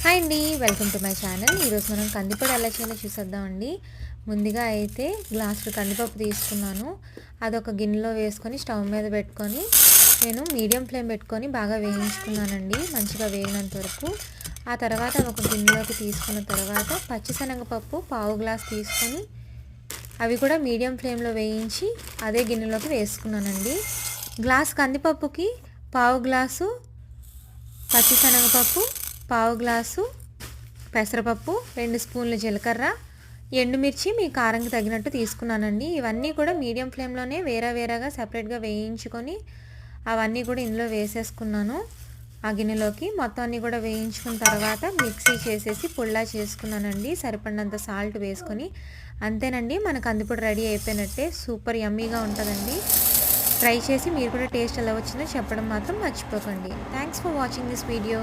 Hi అండి, welcome to my channel. ఈరోజు మనం కందిపొడి ఎలా చేయాలో చూసేద్దామండి. ముందుగా అయితే గ్లాసులు కందిపప్పు తీసుకున్నాను. అదొక గిన్నెలో వేసుకొని స్టవ్ మీద పెట్టుకొని నేను మీడియం ఫ్లేమ్ పెట్టుకొని బాగా వేయించుకున్నానండి, మంచిగా వేగినంత వరకు. ఆ తర్వాత ఒక గిన్నెలోకి తీసుకున్న తర్వాత పచ్చిశనగపప్పు పావు గ్లాస్ తీసుకొని అవి కూడా మీడియం ఫ్లేమ్లో వేయించి అదే గిన్నెలోకి వేసుకున్నానండి. గ్లాస్ కందిపప్పుకి పావు గ్లాసు పచ్చిశనగపప్పు, పావు గ్లాసు పెసరపప్పు, 2 స్పూన్ల జీలకర్ర, ఎండుమిర్చి మీ కారంకి తగినట్టు తీసుకున్నానండి. ఇవన్నీ కూడా మీడియం ఫ్లేమ్లోనే వేరేగా సపరేట్గా వేయించుకొని అవన్నీ కూడా ఇందులో వేసేసుకున్నాను. ఆ గిన్నెలోకి మొత్తం అన్నీ కూడా వేయించుకున్న తర్వాత మిక్సీ చేసేసి పుల్లా చేసుకున్నానండి, సరిపడినంత సాల్ట్ వేసుకొని. అంతేనండి, మన కందిపొడి రెడీ అయిపోయినట్టే. సూపర్ యమ్మీగా ఉంటుందండి. ట్రై చేసి మీరు కూడా టేస్ట్ ఎలా వచ్చిందో చెప్పడం మాత్రం మర్చిపోకండి. Thanks for watching this video.